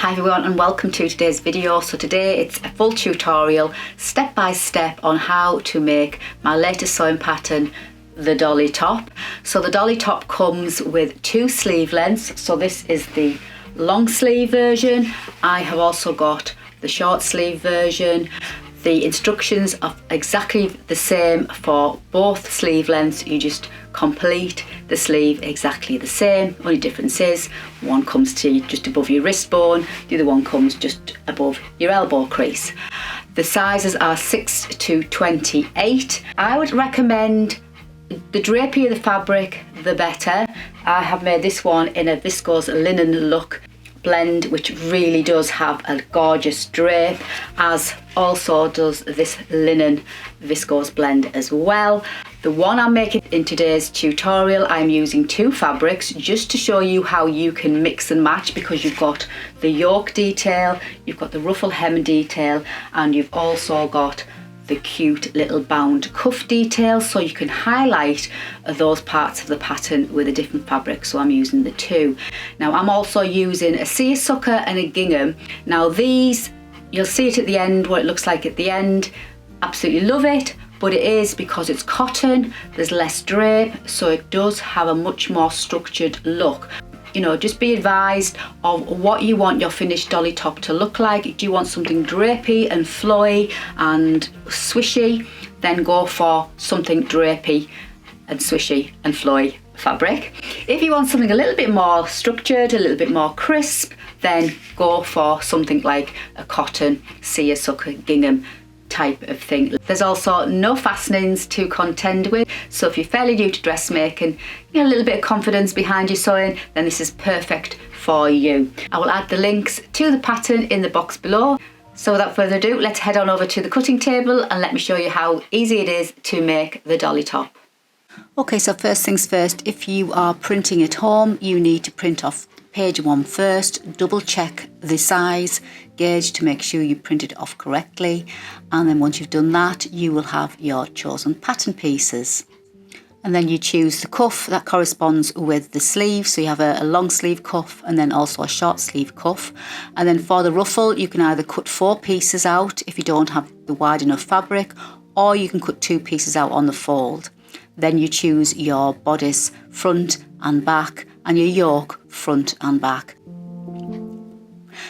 Hi everyone and welcome to today's video. So today it's a full tutorial step by step on how to make my latest sewing pattern, the dolly top. So the dolly top comes with two sleeve lengths. So this is the long sleeve version. I have also got the short sleeve version. The instructions are exactly the same for both sleeve lengths. You just complete the sleeve exactly the same. Only difference is one comes to just above your wrist bone, the other one comes just above your elbow crease. The sizes are 6 to 28. I would recommend the drapier the fabric, the better. I have made this one in a viscose linen look blend, which really does have a gorgeous drape, as also does this linen viscose blend as well. The one I'm making in today's tutorial, I'm using two fabrics just to show you how you can mix and match, because you've got the yoke detail, you've got the ruffle hem detail, and you've also got the cute little bound cuff detail, so you can highlight those parts of the pattern with a different fabric. So I'm using the two. Now I'm also using a seersucker and a gingham. Now these, you'll see it at the end, what it looks like at the end. Absolutely love it, but it is because it's cotton, there's less drape, so it does have a much more structured look. You know, just be advised of what you want your finished dolly top to look like. Do you want something drapey and flowy and swishy? Then go for something drapey and swishy and flowy fabric. If you want something a little bit more structured, a little bit more crisp, then go for something like a cotton seersucker gingham type of thing. There's also no fastenings to contend with, so if you're fairly new to dressmaking, you know, a little bit of confidence behind your sewing, then this is perfect for you. I will add the links to the pattern in the box below. So without further ado, let's head on over to the cutting table and let me show you how easy it is to make the dolly top. Okay, so first things first, if you are printing at home, you need to print off page 1 first, double check the size gauge to make sure you print it off correctly, and then once you've done that, you will have your chosen pattern pieces. And then you choose the cuff that corresponds with the sleeve, so you have a long sleeve cuff and then also a short sleeve cuff. And then for the ruffle, you can either cut 4 pieces out if you don't have the wide enough fabric, or you can cut 2 pieces out on the fold. Then you choose your bodice front and back, and your yoke front and back.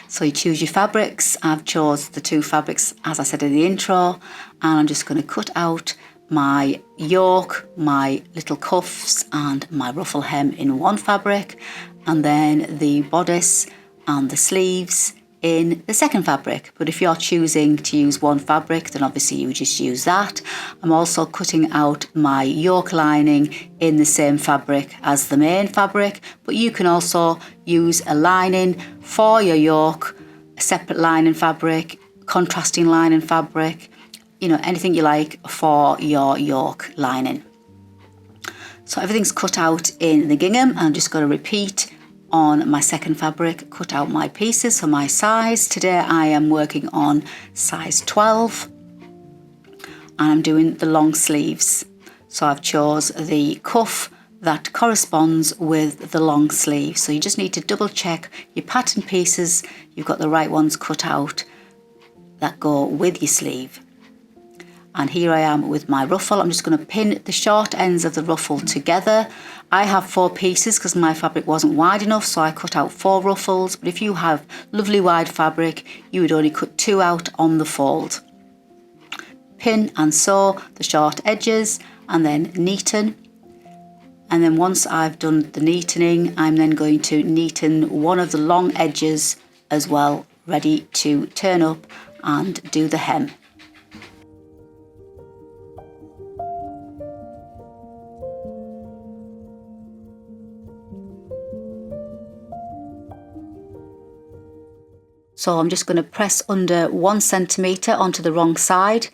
So you choose your fabrics. I've chose the 2 fabrics as I said in the intro, and I'm just going to cut out my yoke, my little cuffs and my ruffle hem in one fabric, and then the bodice and the sleeves in the second fabric. But if you're choosing to use one fabric, then obviously you just use that. I'm also cutting out my yoke lining in the same fabric as the main fabric, but you can also use a lining for your yoke, a separate lining fabric, contrasting lining fabric, you know, anything you like for your yoke lining. So everything's cut out in the gingham, and I'm just going to repeat on my second fabric, cut out my pieces. So my size, today I am working on size 12, and I'm doing the long sleeves. So I've chose the cuff that corresponds with the long sleeve. So you just need to double check your pattern pieces, you've got the right ones cut out that go with your sleeve. And here I am with my ruffle. I'm just going to pin the short ends of the ruffle together. I have 4 pieces because my fabric wasn't wide enough, so I cut out 4 ruffles. But if you have lovely wide fabric, you would only cut 2 out on the fold. Pin and sew the short edges and then neaten. And then once I've done the neatening, I'm then going to neaten one of the long edges as well, ready to turn up and do the hem. So I'm just going to press under 1 centimetre onto the wrong side,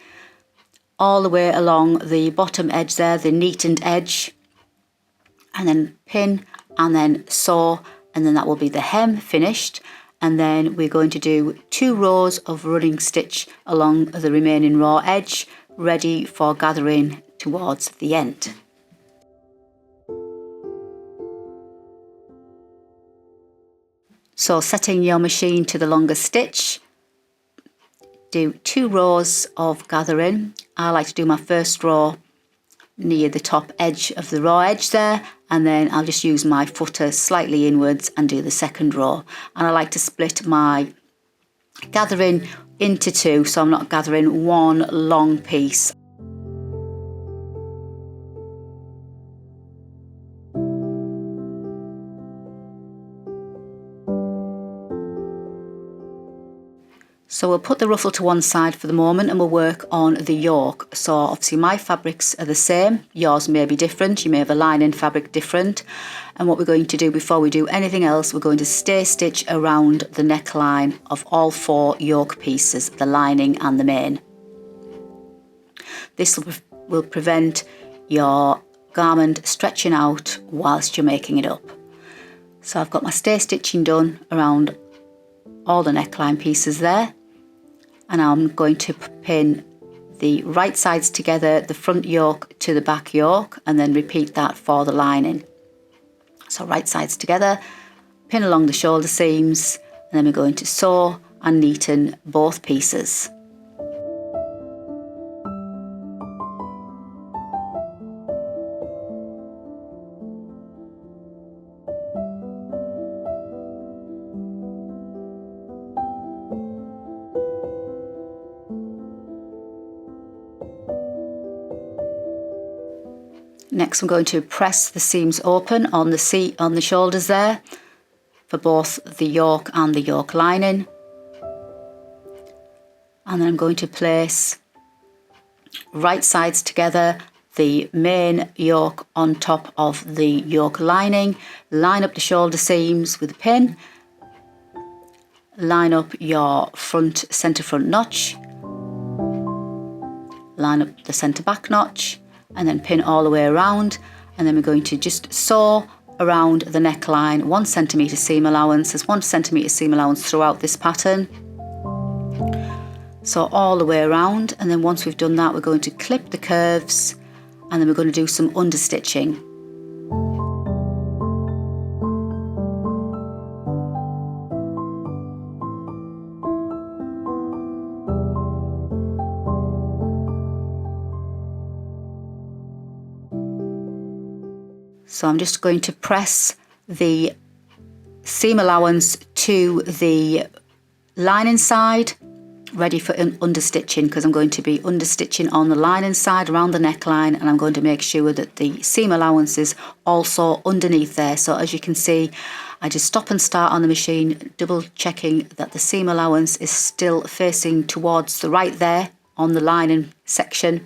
all the way along the bottom edge there, the neatened edge, and then pin and then sew, and then that will be the hem finished. And then we're going to do 2 rows of running stitch along the remaining raw edge, ready for gathering towards the end. So setting your machine to the longest stitch, do 2 rows of gathering. I like to do my first row near the top edge of the raw edge there, and then I'll just use my footer slightly inwards and do the second row. And I like to split my gathering into 2, so I'm not gathering one long piece. So we'll put the ruffle to one side for the moment and we'll work on the yoke. So obviously my fabrics are the same, yours may be different, you may have a lining fabric different. And what we're going to do before we do anything else, we're going to stay stitch around the neckline of all 4 yoke pieces, the lining and the main. This will prevent your garment stretching out whilst you're making it up. So I've got my stay stitching done around all the neckline pieces there. And I'm going to pin the right sides together, the front yoke to the back yoke, and then repeat that for the lining. So right sides together, pin along the shoulder seams, and then we're going to sew and neaten both pieces. Next I'm going to press the seams open on the shoulders there for both the yoke and the yoke lining. And then I'm going to place right sides together, the main yoke on top of the yoke lining, line up the shoulder seams with a pin, line up your centre front notch, line up the centre back notch, and then pin all the way around. And then we're going to just sew around the neckline, 1 centimetre seam allowance. There's 1 centimetre seam allowance throughout this pattern. So all the way around, and then once we've done that, we're going to clip the curves, and then we're going to do some understitching. So I'm just going to press the seam allowance to the lining side, ready for understitching, because I'm going to be understitching on the lining side around the neckline, and I'm going to make sure that the seam allowance is also underneath there. So as you can see, I just stop and start on the machine, double checking that the seam allowance is still facing towards the right there on the lining section,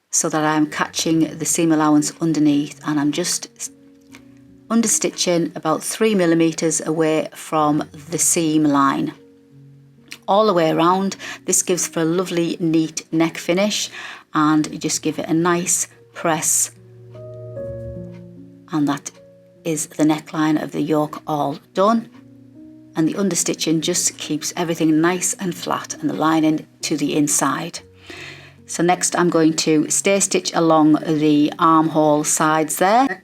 so that I'm catching the seam allowance underneath, and I'm just understitching about 3mm away from the seam line. All the way around. This gives for a lovely neat neck finish, and you just give it a nice press, and that is the neckline of the yoke all done. And the understitching just keeps everything nice and flat, and the lining to the inside. So next I'm going to stay stitch along the armhole sides there.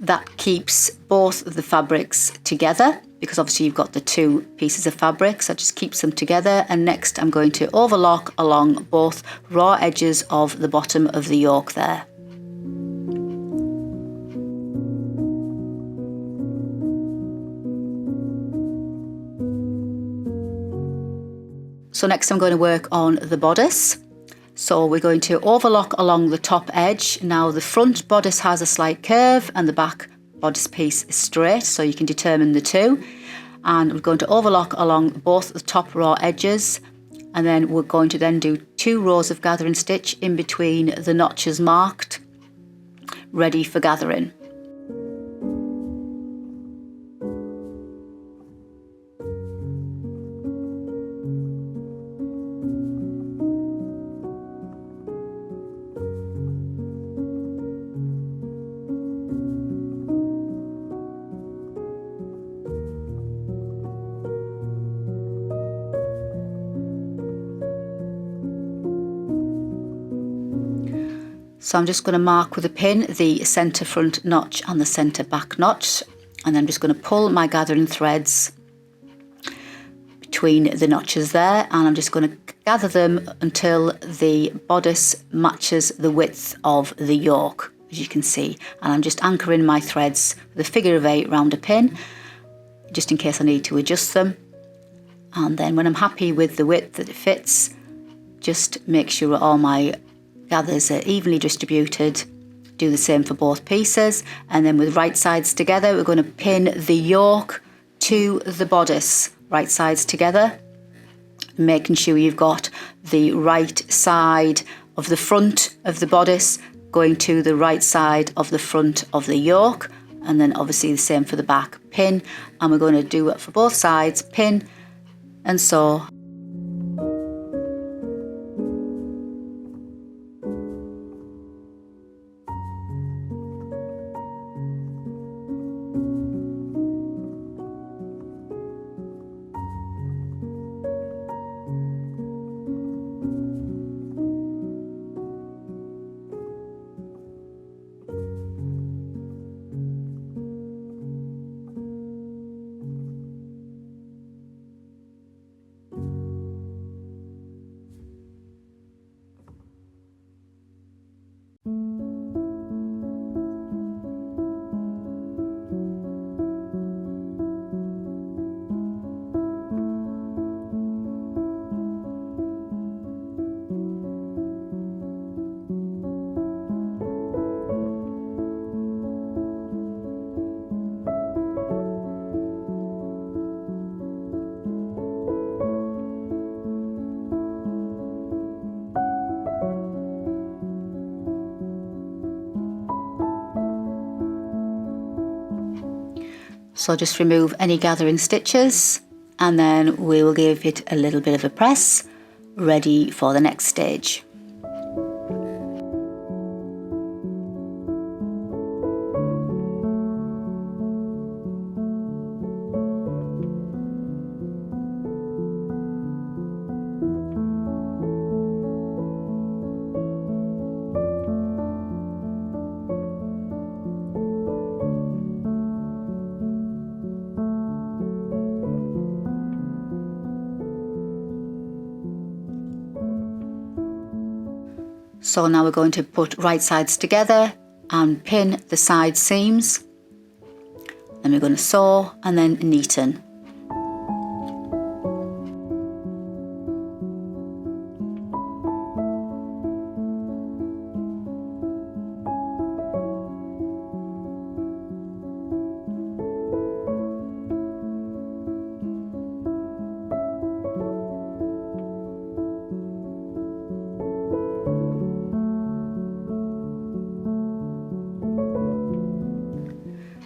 That keeps both of the fabrics together, because obviously you've got the 2 pieces of fabric, so it just keeps them together. And next I'm going to overlock along both raw edges of the bottom of the yoke there. So next I'm going to work on the bodice. So we're going to overlock along the top edge. Now the front bodice has a slight curve and the back bodice piece is straight, so you can determine the 2. And we're going to overlock along both the top raw edges, and then we're going to then do 2 rows of gathering stitch in between the notches marked, ready for gathering. So I'm just going to mark with a pin the centre front notch and the centre back notch, And I'm just going to pull my gathering threads between the notches there, and I'm just going to gather them until the bodice matches the width of the yoke, as you can see. And I'm just anchoring my threads with a figure of 8 round a pin, just in case I need to adjust them. And then when I'm happy with the width that it fits, just make sure all my gathers are evenly distributed. Do the same for both pieces, and then with right sides together, we're going to pin the yoke to the bodice, right sides together, making sure you've got the right side of the front of the bodice going to the right side of the front of the yoke, and then obviously the same for the back. Pin, and we're going to do it for both sides, pin and sew. So just remove any gathering stitches, and then we will give it a little bit of a press, ready for the next stage. So now we're going to put right sides together and pin the side seams. Then we're going to sew and then neaten.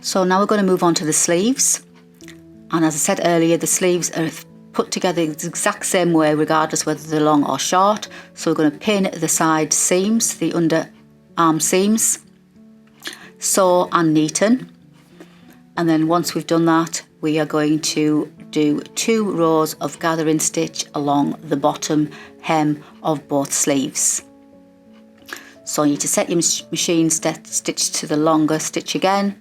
So now we're going to move on to the sleeves, and as I said earlier, the sleeves are put together the exact same way regardless whether they're long or short. So we're going to pin the side seams, the underarm seams, sew and neaten, and then once we've done that, we are going to do 2 rows of gathering stitch along the bottom hem of both sleeves. So you need to set your machine stitch to the longer stitch again.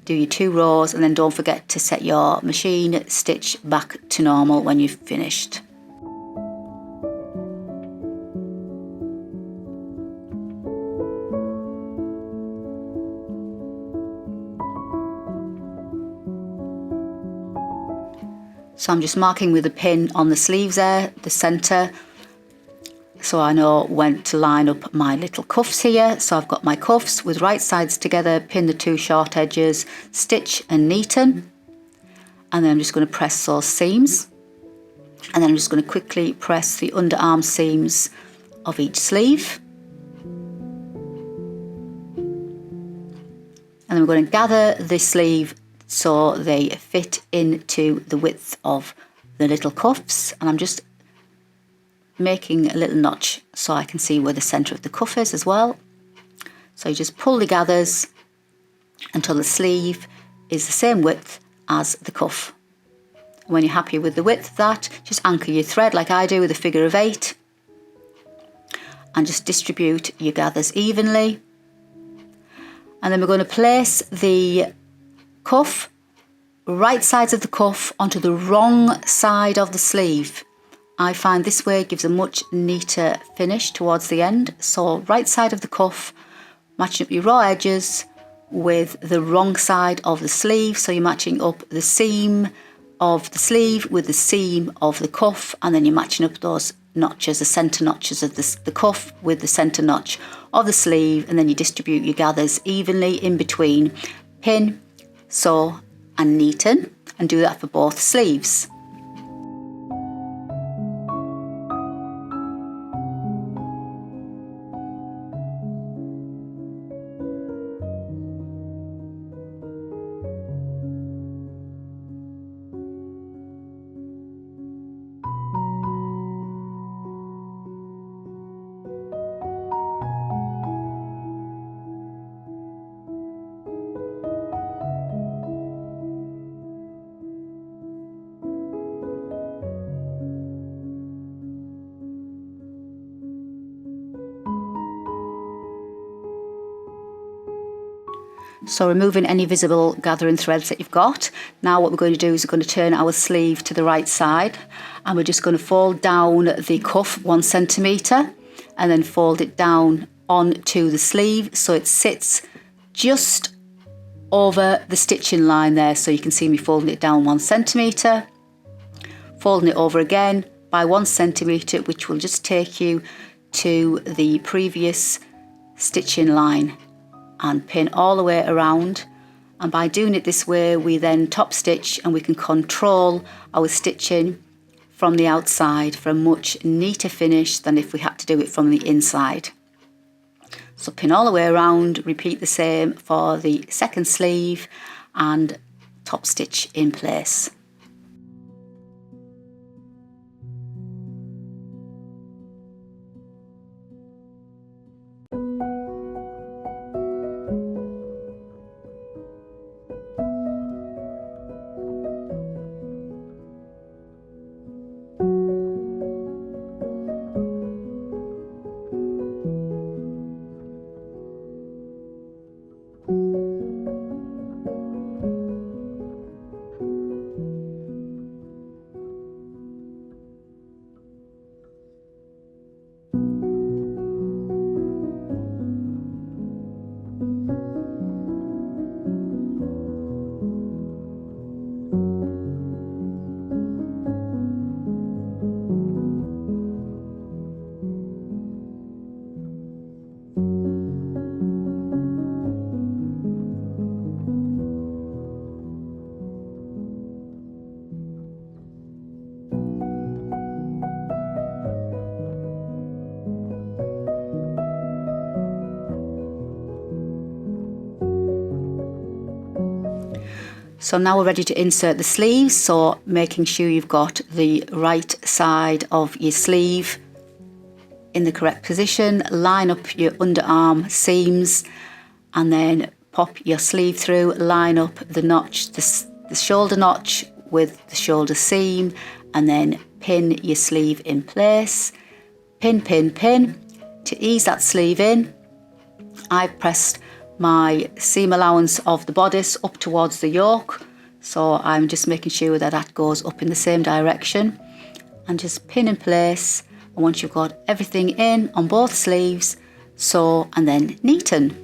Do your 2 rows, and then don't forget to set your machine stitch back to normal when you've finished. So I'm just marking with a pin on the sleeves there, the centre, so I know when to line up my little cuffs here. So I've got my cuffs with right sides together, pin the 2 short edges, stitch and neaten, and then I'm just going to press those seams, and then I'm just going to quickly press the underarm seams of each sleeve, and then we're going to gather the sleeve so they fit into the width of the little cuffs, and I'm just making a little notch so I can see where the centre of the cuff is as well. So you just pull the gathers until the sleeve is the same width as the cuff. When you're happy with the width of that, just anchor your thread like I do with a figure of 8, and just distribute your gathers evenly. And then we're going to place the cuff, right sides of the cuff onto the wrong side of the sleeve. I find this way gives a much neater finish towards the end. So right side of the cuff, matching up your raw edges with the wrong side of the sleeve. So you're matching up the seam of the sleeve with the seam of the cuff, and then you're matching up those notches, the centre notches of the cuff with the centre notch of the sleeve, and then you distribute your gathers evenly in between. Pin, sew and neaten, and do that for both sleeves. So removing any visible gathering threads that you've got. Now what we're going to do is we're going to turn our sleeve to the right side, and we're just going to fold down the cuff 1 centimetre and then fold it down onto the sleeve so it sits just over the stitching line there. So you can see me folding it down 1 centimetre, folding it over again by 1 centimetre, which will just take you to the previous stitching line, and pin all the way around. And by doing it this way, we then top stitch and we can control our stitching from the outside for a much neater finish than if we had to do it from the inside. So pin all the way around, repeat the same for the second sleeve, and top stitch in place. So now we're ready to insert the sleeves, so making sure you've got the right side of your sleeve in the correct position, line up your underarm seams, and then pop your sleeve through, line up the notch, the shoulder notch with the shoulder seam, and then pin your sleeve in place. Pin, pin, pin. To ease that sleeve in, I've pressed my seam allowance of the bodice up towards the yoke, so I'm just making sure that that goes up in the same direction, and just pin in place. And once you've got everything in on both sleeves, sew and then neaten.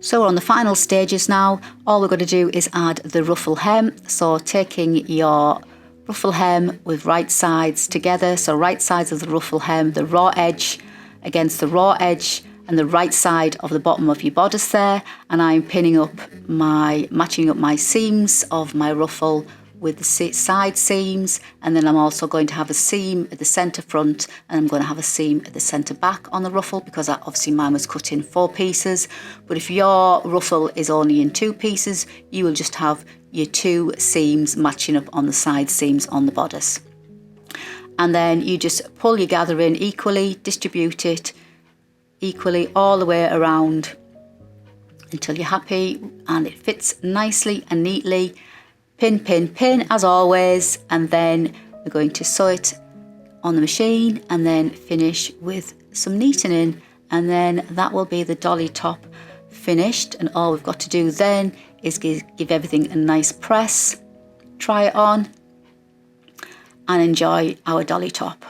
So we're on the final stages now. All we're going to do is add the ruffle hem. So taking your ruffle hem with right sides together. So right sides of the ruffle hem, the raw edge against the raw edge and the right side of the bottom of your bodice there. And I'm pinning up matching up my seams of my ruffle with the side seams, and then I'm also going to have a seam at the centre front, and I'm going to have a seam at the centre back on the ruffle, because obviously mine was cut in 4 pieces. But if your ruffle is only in 2 pieces, you will just have your 2 seams matching up on the side seams on the bodice. And then you just pull your gathering equally, distribute it equally all the way around until you're happy and it fits nicely and neatly. Pin, pin, pin as always, and then we're going to sew it on the machine and then finish with some neatening, and then that will be the dolly top finished. And all we've got to do then is give everything a nice press, try it on and enjoy our dolly top.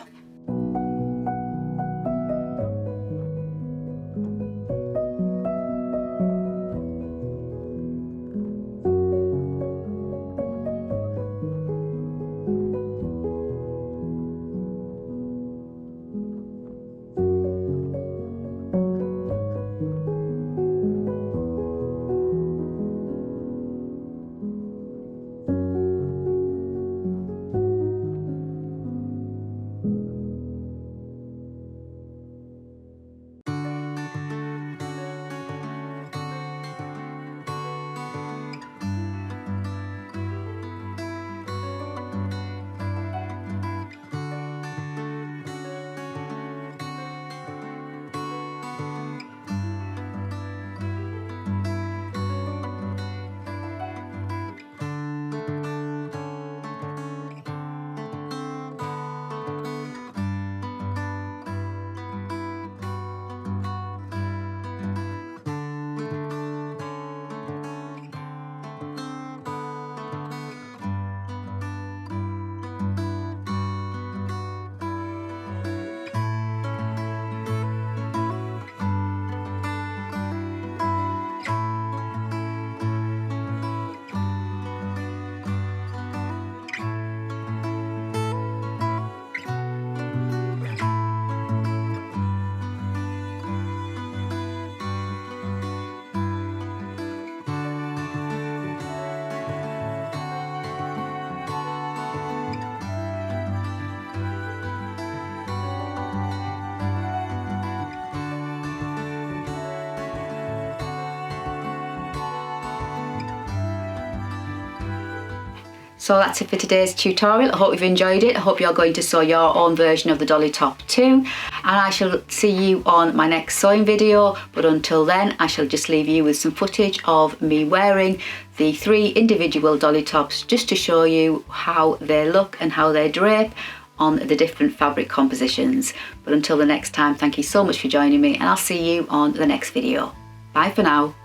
So that's it for today's tutorial. I hope you've enjoyed it. I hope you're going to sew your own version of the dolly top too. And I shall see you on my next sewing video. But until then, I shall just leave you with some footage of me wearing the 3 individual dolly tops, just to show you how they look and how they drape on the different fabric compositions. But until the next time, thank you so much for joining me, and I'll see you on the next video. Bye for now.